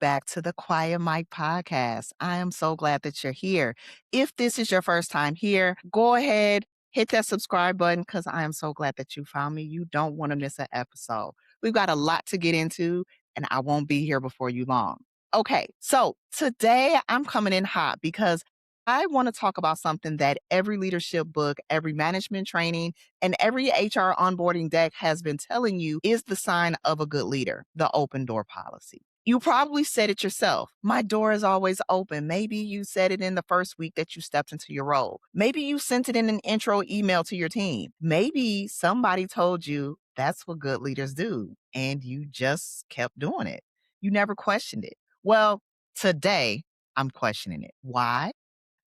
back to the Quiet Mike podcast. I am so glad that you're here. If this is your first time here, go ahead, hit that subscribe button because I am so glad that you found me. You don't want to miss an episode. We've got a lot to get into, and I won't be here before you long. Okay, so today I'm coming in hot because I want to talk about something that every leadership book, every management training, and every HR onboarding deck has been telling you is the sign of a good leader, the open door policy. You probably said it yourself. My door is always open. Maybe you said it in the first week that you stepped into your role. Maybe you sent it in an intro email to your team. Maybe somebody told you that's what good leaders do, and you just kept doing it. You never questioned it. Well, today I'm questioning it. Why?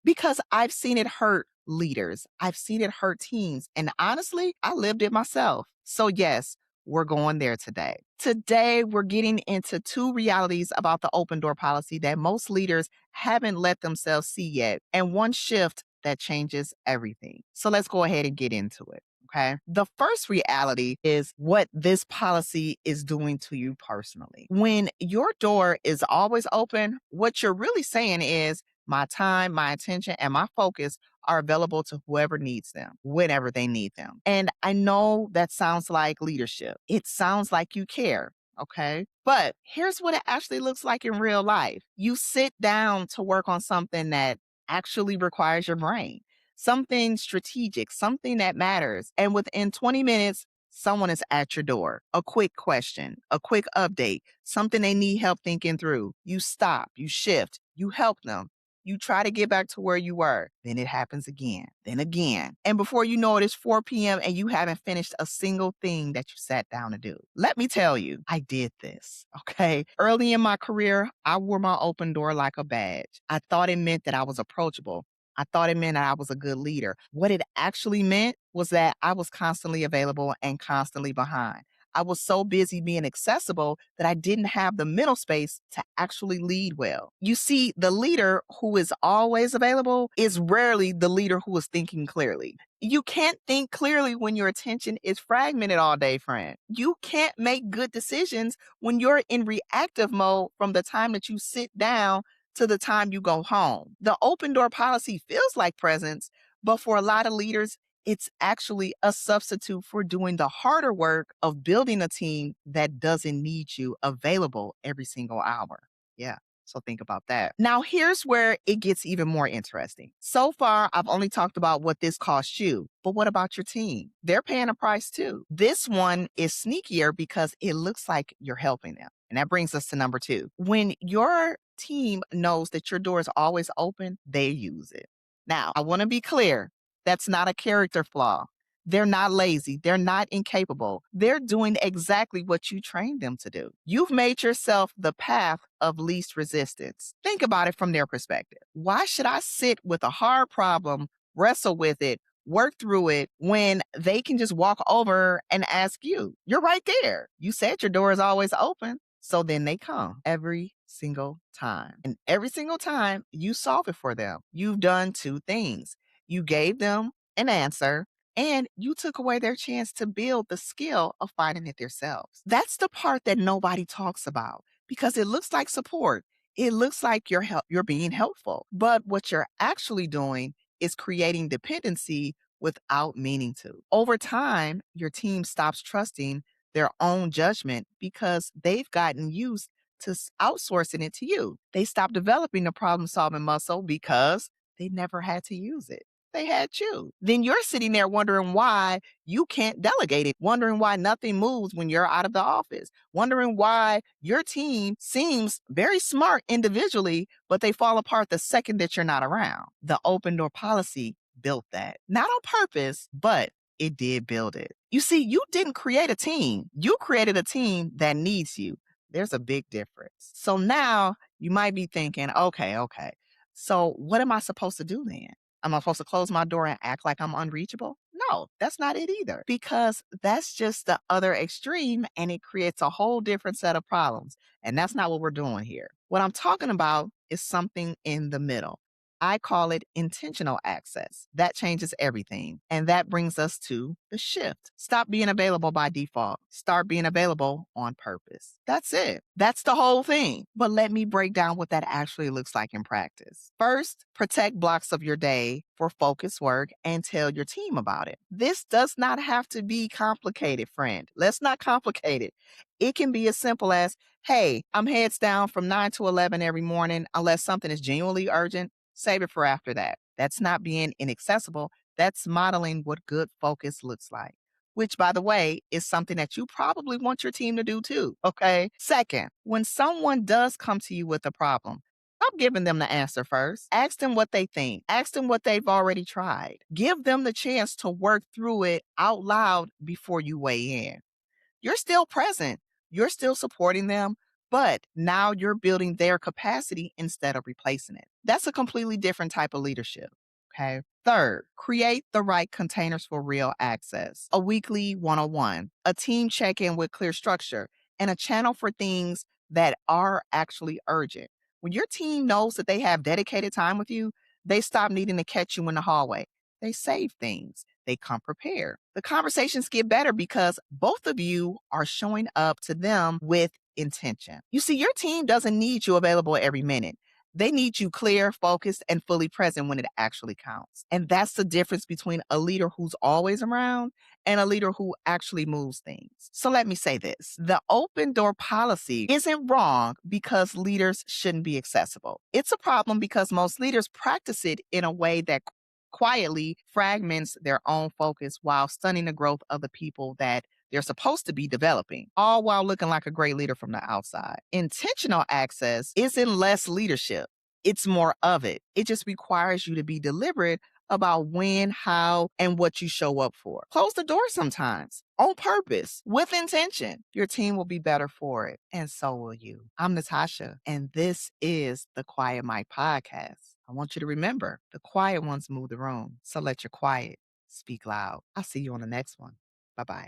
Because I've seen it hurt leaders. I've seen it hurt teams. And honestly, I lived it myself. So, yes, we're going there today. Today, we're getting into two realities about the open door policy that most leaders haven't let themselves see yet, and one shift that changes everything. So, let's go ahead and get into it. Okay. The first reality is what this policy is doing to you personally. When your door is always open, what you're really saying is, my time, my attention, and my focus are available to whoever needs them, whenever they need them. And I know that sounds like leadership. It sounds like you care. Okay. But here's what it actually looks like in real life. You sit down to work on something that actually requires your brain, something strategic, something that matters. And within 20 minutes, someone is at your door. A quick question, a quick update, something they need help thinking through. You stop, you shift, you help them. You try to get back to where you were. Then it happens again, then again. And before you know it, it's 4 p.m. and you haven't finished a single thing that you sat down to do. Let me tell you, I did this, okay? Early in my career, I wore my open door like a badge. I thought it meant that I was approachable. I thought it meant that I was a good leader. What it actually meant was that I was constantly available and constantly behind. I was so busy being accessible that I didn't have the mental space to actually lead well. You see, the leader who is always available is rarely the leader who is thinking clearly. You can't think clearly when your attention is fragmented all day, friend. You can't make good decisions when you're in reactive mode from the time that you sit down to the time you go home. The open door policy feels like presence, but for a lot of leaders, it's actually a substitute for doing the harder work of building a team that doesn't need you available every single hour. Yeah. So think about that. Now, here's where it gets even more interesting. So far, I've only talked about what this costs you, but what about your team? They're paying a price too. This one is sneakier because it looks like you're helping them. And that brings us to number two. When your team knows that your door is always open, they use it. Now, I want to be clear. That's not a character flaw. They're not lazy. They're not incapable. They're doing exactly what you trained them to do. You've made yourself the path of least resistance. Think about it from their perspective. Why should I sit with a hard problem, wrestle with it, work through it when they can just walk over and ask you? You're right there. You said your door is always open. So then they come every single time. And every single time you solve it for them. You've done two things. You gave them an answer and you took away their chance to build the skill of finding it themselves. That's the part that nobody talks about because it looks like support. It looks like you're being helpful. But what you're actually doing is creating dependency without meaning to. Over time, your team stops trusting their own judgment because they've gotten used to outsourcing it to you. They stop developing the problem solving muscle because they never had to use it. They had you. Then you're sitting there wondering why you can't delegate it, wondering why nothing moves when you're out of the office, wondering why your team seems very smart individually, but they fall apart the second that you're not around. The open door policy built that. Not on purpose, but it did build it. You see, you didn't create a team. You created a team that needs you. There's a big difference. So now you might be thinking, okay. So what am I supposed to do then? Am I supposed to close my door and act like I'm unreachable? No, that's not it either, because that's just the other extreme and it creates a whole different set of problems. And that's not what we're doing here. What I'm talking about is something in the middle. I call it intentional access. That changes everything. And that brings us to the shift. Stop being available by default. Start being available on purpose. That's it. That's the whole thing. But let me break down what that actually looks like in practice. First, protect blocks of your day for focused work and tell your team about it. This does not have to be complicated, friend. Let's not complicate it. It can be as simple as, hey, I'm heads down from 9 to 11 every morning unless something is genuinely urgent. Save it for after that. That's not being inaccessible. That's modeling what good focus looks like, which, by the way, is something that you probably want your team to do too. Okay. Second, when someone does come to you with a problem, stop giving them the answer first. Ask them what they think. Ask them what they've already tried. Give them the chance to work through it out loud before you weigh in. You're still present, you're still supporting them, but now you're building their capacity instead of replacing it. That's a completely different type of leadership. Okay. Third, create the right containers for real access. A weekly 101, a team check in with clear structure, and a channel for things that are actually urgent. When your team knows that they have dedicated time with you, they stop needing to catch you in the hallway. They save things. They come prepared. The conversations get better because both of you are showing up to them with intention. You see, your team doesn't need you available every minute. They need you clear, focused, and fully present when it actually counts. And that's the difference between a leader who's always around and a leader who actually moves things. So let me say this, the open door policy isn't wrong because leaders shouldn't be accessible. It's a problem because most leaders practice it in a way that quietly fragments their own focus while stunning the growth of the people that they're supposed to be developing, all while looking like a great leader from the outside. Intentional access isn't less leadership, it's more of it. It just requires you to be deliberate about when, how, and what you show up for. Close the door sometimes on purpose with intention. Your team will be better for it, and so will you. I'm Natasha, and this is the Quiet Mike Podcast. I want you to remember the quiet ones move the room, so let your quiet speak loud. I'll see you on the next one. Bye bye.